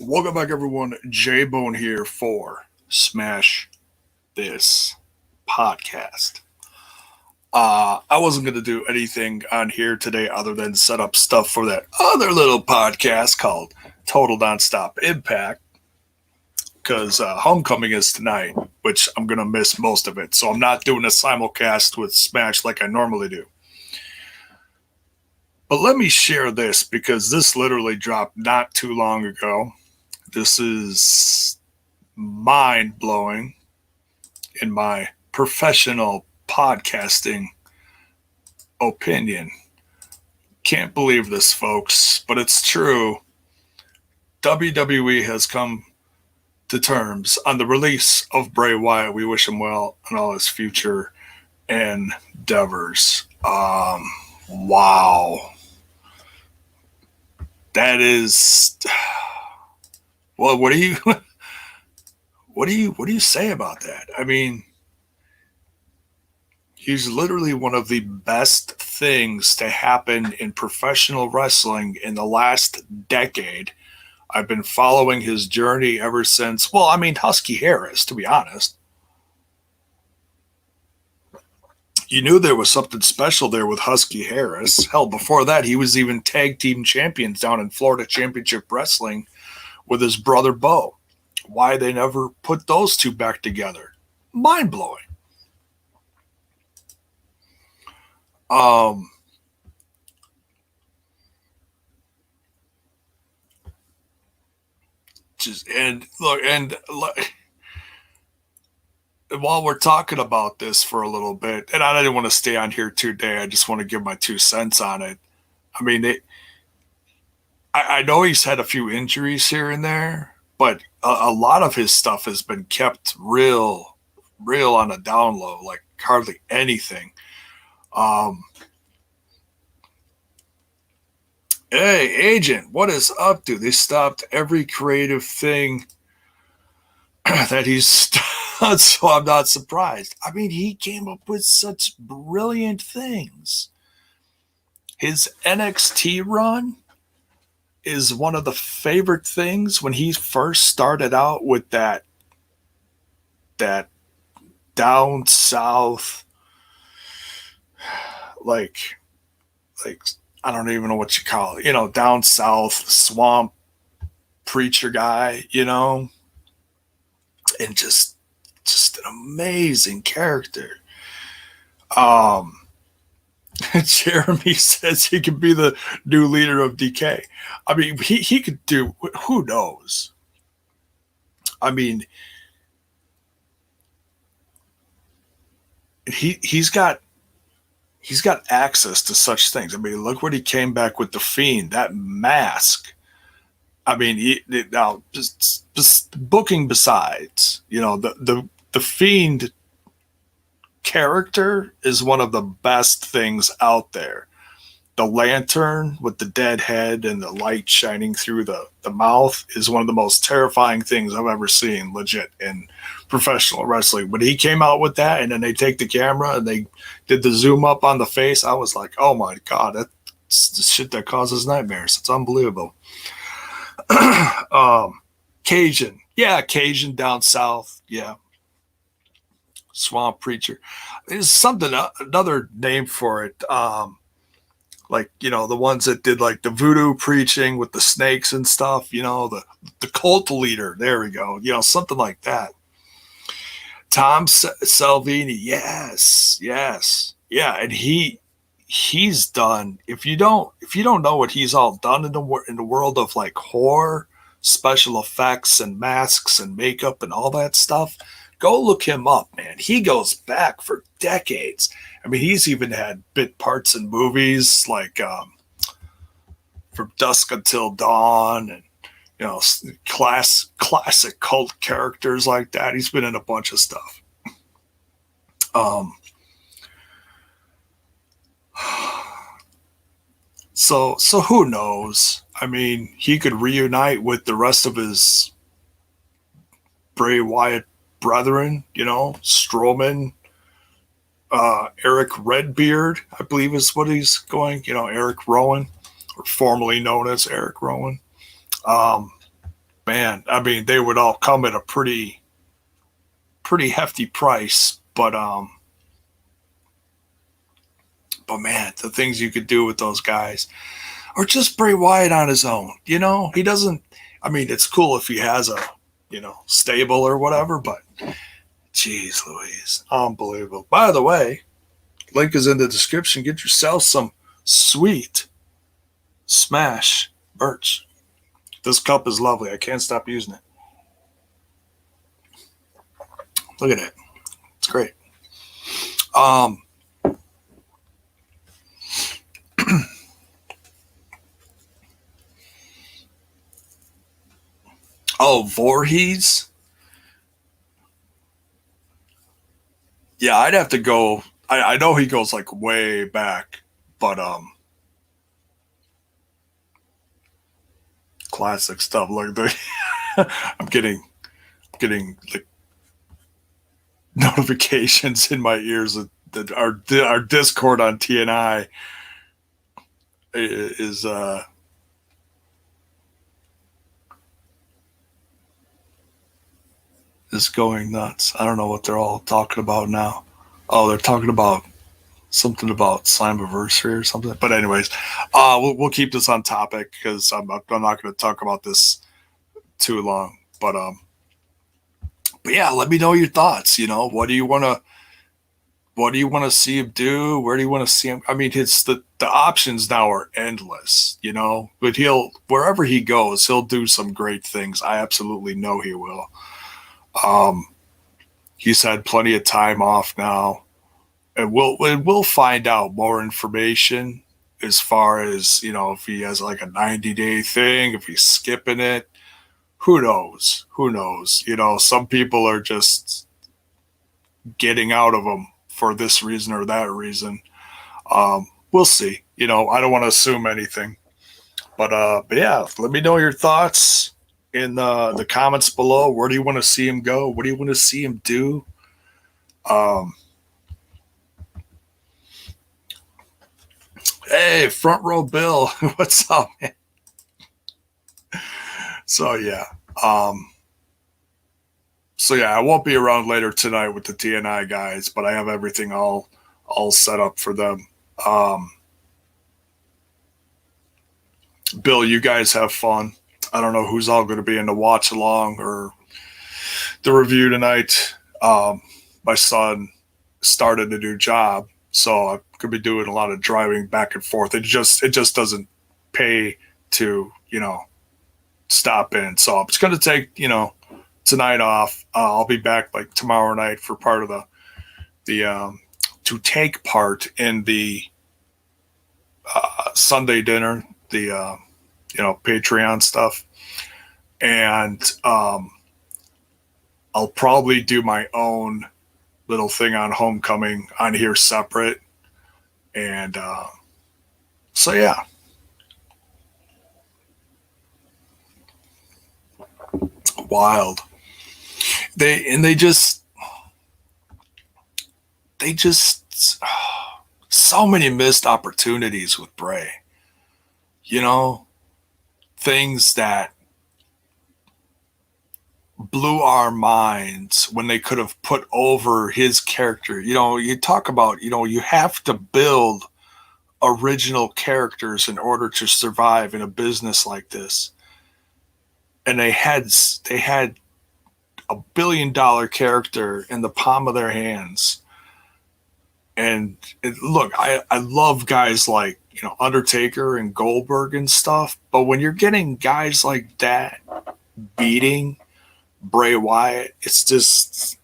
Welcome back, everyone. J Bone here for Smash This Podcast. I wasn't going to do anything on here today other than set up stuff for that other little podcast called Total Nonstop Impact because Homecoming is tonight, which I'm going to miss most of it. So I'm not doing a simulcast with Smash like I normally do. But let me share this because this literally dropped not too long ago. This is mind blowing in my professional podcasting opinion. Can't believe this, folks, but it's true. WWE has come to terms on the release of Bray Wyatt. We wish him well in all his future endeavors. Wow. That is. Well, what do you say about that? I mean, he's literally one of the best things to happen in professional wrestling in the last decade. I've been following his journey ever since, well, I mean, Husky Harris, to be honest. You knew there was something special there with Husky Harris. Hell, before that, he was even tag team champions down in Florida Championship Wrestling with his brother Bo. Why they never put those two back together? Mind blowing. While we're talking about this for a little bit, and I didn't want to stay on here today, I just want to give my 2 cents on it. I mean, I know he's had a few injuries here and there, but a lot of his stuff has been kept real on a down low, like hardly anything. Hey, agent, what is up, dude? They stopped every creative thing that he's done, so I'm not surprised. I mean, he came up with such brilliant things. His NXT run is one of the favorite things when he first started out with that down south, like I don't even know what you call it, down south swamp preacher guy, and just an amazing character. Jeremy says he could be the new leader of DK. I mean, he could do, who knows? I mean, he's got access to such things. I mean, look what he came back with, the Fiend, that mask. I mean, now just booking besides, the Fiend character is one of the best things out there. The lantern with the dead head and the light shining through the mouth is one of the most terrifying things I've ever seen, legit, in professional wrestling. When he came out with that, and then they take the camera and they did the zoom up on the face, I was like, oh my God, that's the shit that causes nightmares. It's unbelievable. Cajun. Yeah, Cajun down south. Yeah. Swamp preacher. There's something, another name for it. The ones that did like the voodoo preaching with the snakes and stuff, the cult leader. There we go. Something like that. Tom Salvini. Yes. Yeah. And he's done, if you don't know what he's all done in the world of like horror, special effects and masks and makeup and all that stuff, go look him up, man. He goes back for decades. I mean, he's even had bit parts in movies like From Dusk Until Dawn, and classic cult characters like that. He's been in a bunch of stuff. So who knows? I mean, he could reunite with the rest of his Bray Wyatt brethren, Strowman, Eric Redbeard, I believe is what he's going, Eric Rowan, or formerly known as Eric Rowan. man, I mean, they would all come at a pretty hefty price, but man, the things you could do with those guys, or just Bray Wyatt on his own. You know, he doesn't. I mean, it's cool if he has a stable or whatever, but geez, Louise, unbelievable. By the way, link is in the description. Get yourself some sweet Smash merch. This cup is lovely. I can't stop using it. Look at it. It's great. Oh, Voorhees? Yeah, I'd have to go. I know he goes like way back, but classic stuff. Look, I'm getting like notifications in my ears that our Discord on TNI is going nuts. I don't know what they're all talking about now. Oh, they're talking about something about Slammiversary or something. But anyways, we'll keep this on topic because I'm not going to talk about this too long. But yeah, let me know your thoughts. You know, what do you want to see him do? Where do you want to see him? I mean, the options now are endless. You know, but wherever he goes, he'll do some great things. I absolutely know he will. He's had plenty of time off now, and we'll find out more information as far as, you know, if he has like a 90-day thing, if he's skipping it. Who knows? You know, some people are just getting out of them for this reason or that reason. We'll see. You know, I don't want to assume anything, but yeah, let me know your thoughts in the comments below. Where do you want to see him go? What do you want to see him do? Hey, Front Row Bill, what's up, man? So yeah, I won't be around later tonight with the TNI guys, but I have everything all set up for them. Bill, you guys have fun. I don't know who's all going to be in the watch along or the review tonight. My son started a new job, so I could be doing a lot of driving back and forth. It just doesn't pay to, you know, stop in. So I'm just going to take, you know, tonight off. I'll be back like tomorrow night for part of to take part in the Sunday dinner, the you know, Patreon stuff. And I'll probably do my own little thing on Homecoming on here separate. And so, yeah. Wild. They just so many missed opportunities with Bray. You know, things that blew our minds when they could have put over his character. You know, you talk about, you know, you have to build original characters in order to survive in a business like this. And they had $1 billion character in the palm of their hands. And look, I love guys like, you know, Undertaker and Goldberg and stuff. But when you're getting guys like that beating Bray Wyatt, it's just,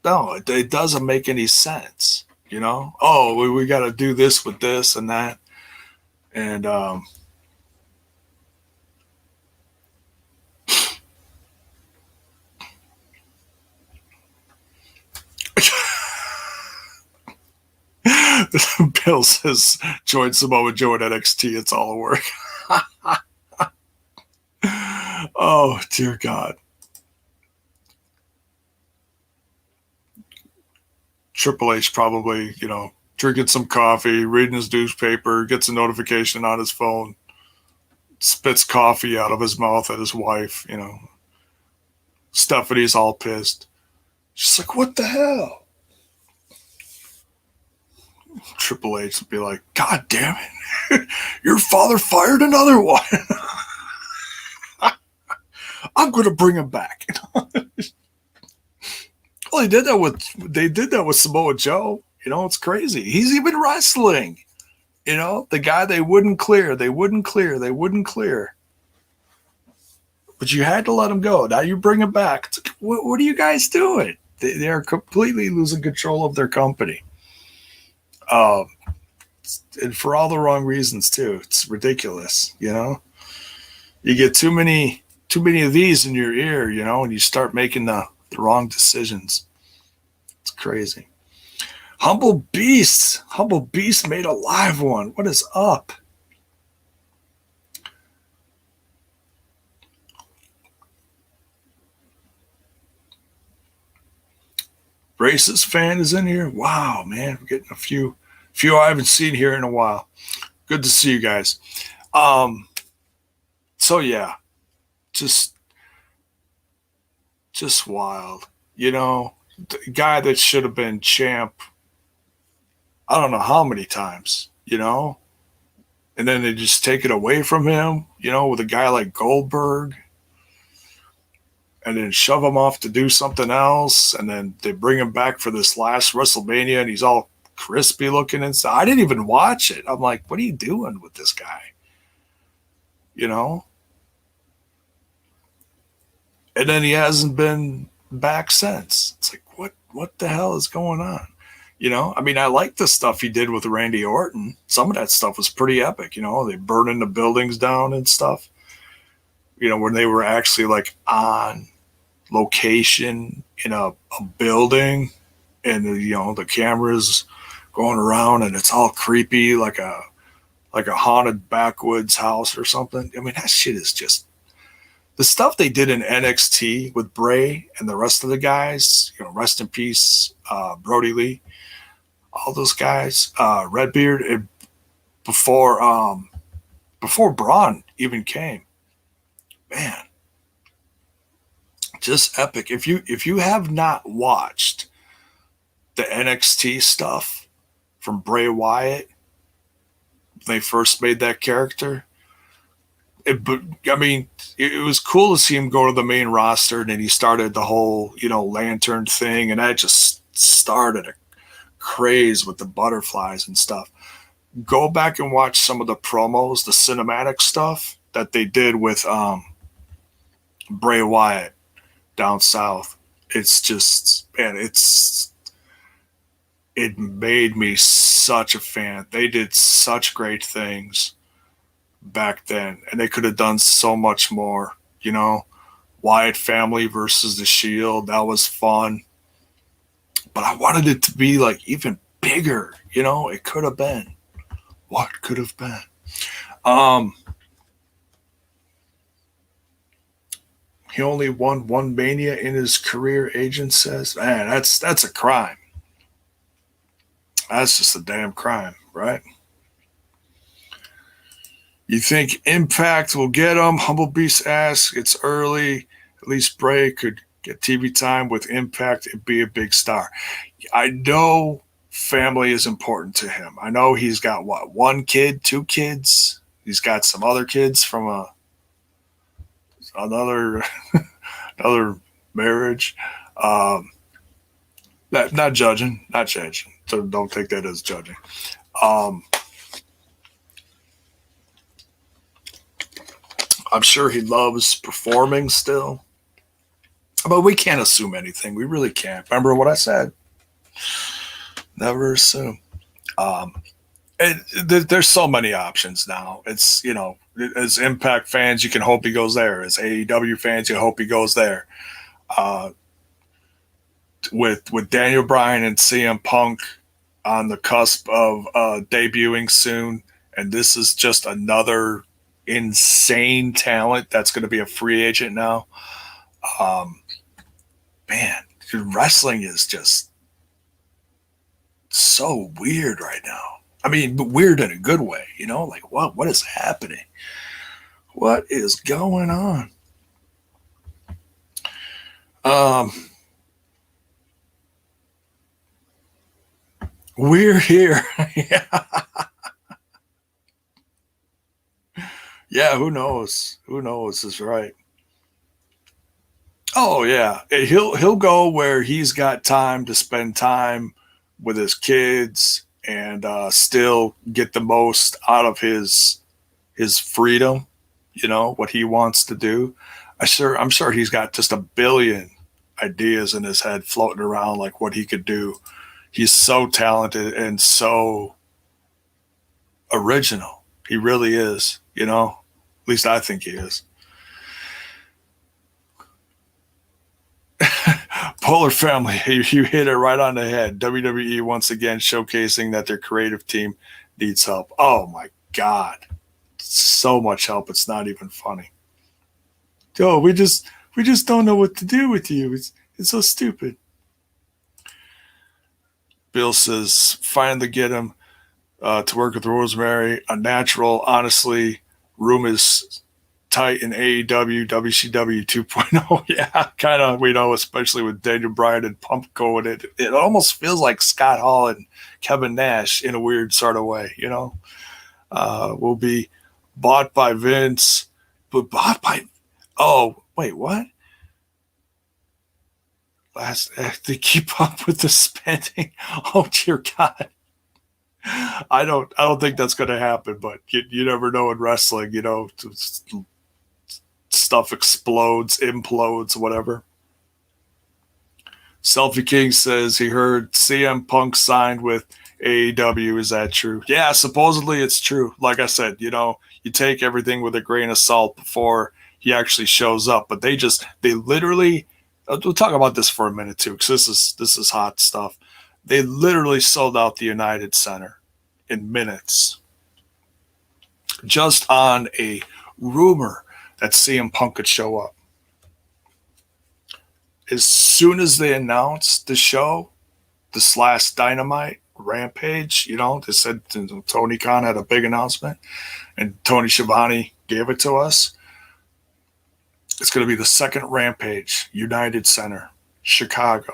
no, it doesn't make any sense. You know, oh, we got to do this with this and that. And Bill says, join Samoa Joe at NXT. It's all a work. Oh, dear God. Triple H probably, you know, drinking some coffee, reading his newspaper, gets a notification on his phone. spits coffee out of his mouth at his wife, you know. Stephanie's all pissed. She's like, what the hell? Triple H would be like, God damn it. Your father fired another one. I'm going to bring him back. Well, they did that with Samoa Joe. You know, it's crazy. He's even wrestling. You know, the guy they wouldn't clear. But you had to let him go. Now you bring him back. It's like, what are you guys doing? They are completely losing control of their company. And for all the wrong reasons too. It's ridiculous, you know. You get too many of these in your ear, you know, and you start making the wrong decisions. It's crazy. Humble Beast made a live one. What is up? Racist fan is in here. Wow, man, we're getting a few I haven't seen here in a while. Good to see you guys. So yeah, just wild. You know, the guy that should have been champ, I don't know how many times, you know, and then they just take it away from him, you know, with a guy like Goldberg, and then shove him off to do something else, and then they bring him back for this last WrestleMania, and he's all crispy looking and stuff. I didn't even watch it. I'm like, what are you doing with this guy? You know? And then he hasn't been back since. It's like, what the hell is going on? You know, I mean, I like the stuff he did with Randy Orton. Some of that stuff was pretty epic, you know, they burning the buildings down and stuff. You know, when they were actually like on location in a building, and you know, the cameras going around and it's all creepy like a haunted backwoods house or something. I mean, that shit is just the stuff they did in NXT with Bray and the rest of the guys, you know, rest in peace, Brody Lee, all those guys, Redbeard, before Braun even came. Man, just epic. If you have not watched the NXT stuff from Bray Wyatt, when they first made that character, it was cool to see him go to the main roster, and then he started the whole, you know, lantern thing, and that just started a craze with the butterflies and stuff. Go back and watch some of the promos, the cinematic stuff that they did with Bray Wyatt down south. It's just, man, it made me such a fan. They did such great things back then, and they could have done so much more, you know. Wyatt family versus the Shield, that was fun, but I wanted it to be like even bigger, you know. It could have been. What could have been? He only won one Mania in his career, agent says. Man, that's a crime. That's just a damn crime, right? You think Impact will get him? Humble Beast asks. It's early. At least Bray could get TV time with Impact and be a big star. I know family is important to him. I know he's got, what, one kid, two kids? He's got some other kids from another marriage. Not judging. So don't take that as judging. I'm sure he loves performing still, but we can't assume anything. We really can't. Remember what I said? Never assume. There's so many options now. It's, you know, as Impact fans, you can hope he goes there. As AEW fans, you hope he goes there. With Daniel Bryan and CM Punk on the cusp of debuting soon, and this is just another insane talent that's going to be a free agent now. Man, wrestling is just so weird right now. I mean, but weird in a good way, you know? Like, what is happening? What is going on? We're here. Yeah. Yeah, who knows? Who knows is right. Oh yeah. He'll go where he's got time to spend time with his kids and still get the most out of his freedom, what he wants to do. I'm sure he's got just a billion ideas in his head floating around like what he could do. He's so talented and so original. He really is, At least I think he is. Polar Family, you hit it right on the head. WWE once again showcasing that their creative team needs help. Oh my God. So much help. It's not even funny. Oh, we just don't know what to do with you. It's so stupid. Bill says, finally get him to work with Rosemary. A natural, honestly, room is tight in AEW, WCW 2.0. Yeah, kind of, especially with Daniel Bryan and Pump going. It almost feels like Scott Hall and Kevin Nash in a weird sort of way, Will be bought by Vince, but bought by, oh, wait, what? They keep up with the spending. Oh, dear God. I don't think that's going to happen, but you never know in wrestling, stuff explodes, implodes, whatever. Selfie King says he heard CM Punk signed with AEW. Is that true? Yeah, supposedly it's true. Like I said, you take everything with a grain of salt before he actually shows up. But they literally, we'll talk about this for a minute too, because this is hot stuff. They literally sold out the United Center in minutes, just on a rumor that CM Punk could show up. As soon as they announced the show, this last Dynamite Rampage, they said Tony Khan had a big announcement, and Tony Schiavone gave it to us. It's going to be the second Rampage, United Center, Chicago.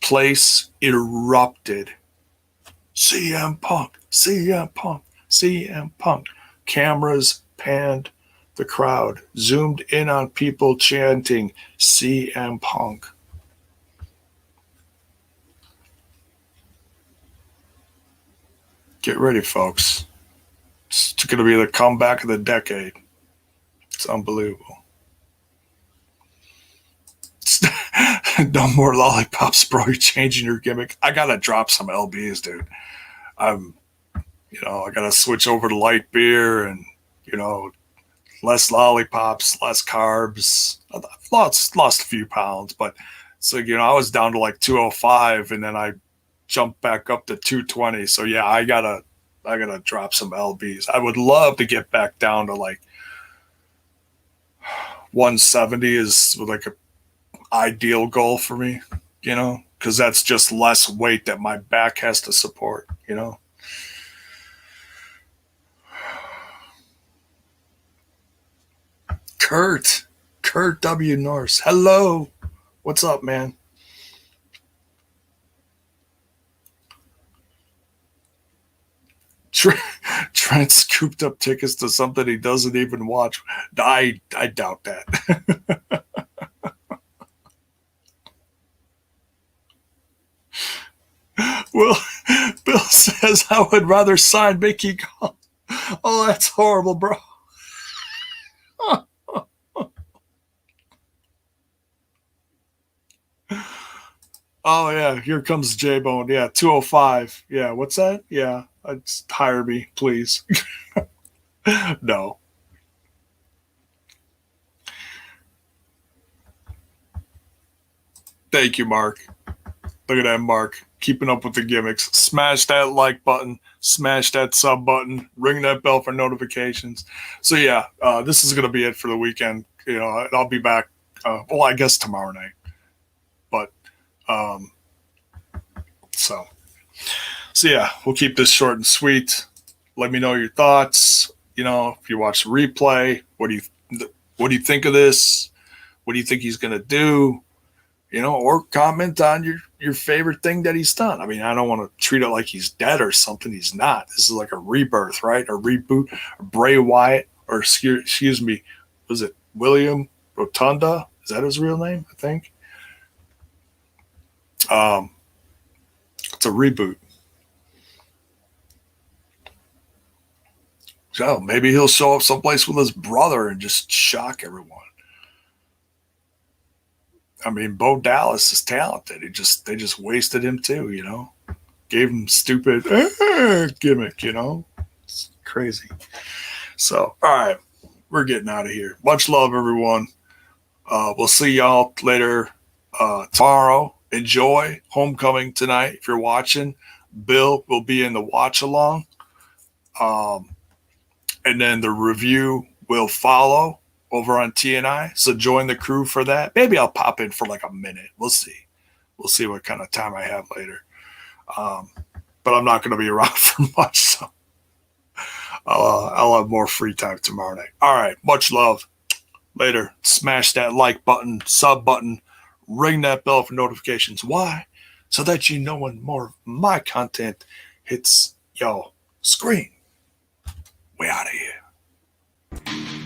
Place erupted. CM Punk, CM Punk, CM Punk. Cameras panned the crowd, zoomed in on people chanting CM Punk. Get ready, folks. It's going to be the comeback of the decade. It's unbelievable. No more lollipops, bro. You're changing your gimmick. I got to drop some LBs, dude. I got to switch over to light beer and, less lollipops, less carbs. I've lost a few pounds, but so, I was down to like 205 and then I jumped back up to 220. So yeah, I gotta drop some LBs. I would love to get back down to like 170 is like a ideal goal for me, because that's just less weight that my back has to support, Kurt W. Norse. Hello. What's up, man? Trent scooped up tickets to something he doesn't even watch. I doubt that. Well, Bill says I would rather sign Mickey Gall. Oh, that's horrible, bro. Oh yeah, here comes J-Bone. Yeah, 205. Yeah, what's that? Yeah, hire me, please. No. Thank you, Mark. Look at that, Mark. Keeping up with the gimmicks. Smash that like button. Smash that sub button. Ring that bell for notifications. So yeah, this is gonna be it for the weekend. I'll be back. I guess tomorrow night. But so yeah, we'll keep this short and sweet. Let me know your thoughts. you know, if you watch the replay, what do you think of this? What do you think he's going to do? You know, or comment on your favorite thing that he's done. I mean, I don't want to treat it like he's dead or something. He's not. This is like a rebirth, right? A reboot. Bray Wyatt, or excuse me, was it William Rotunda? Is that his real name? I think. It's a reboot. So maybe he'll show up someplace with his brother and just shock everyone. I mean, Bo Dallas is talented. They just wasted him too, you know. Gave him stupid gimmick, you know. It's crazy. So, all right, we're getting out of here. Much love, everyone. We'll see y'all later tomorrow. Enjoy homecoming tonight. If you're watching, Bill will be in the watch along. And then the review will follow over on TNI. So join the crew for that. Maybe I'll pop in for like a minute. We'll see. We'll see what kind of time I have later. But I'm not going to be around for much. So I'll have more free time tomorrow night. All right. Much love. Later. Smash that like button, sub button, ring that bell for notifications. Why? So that you know when more of my content hits your screen. We out of here.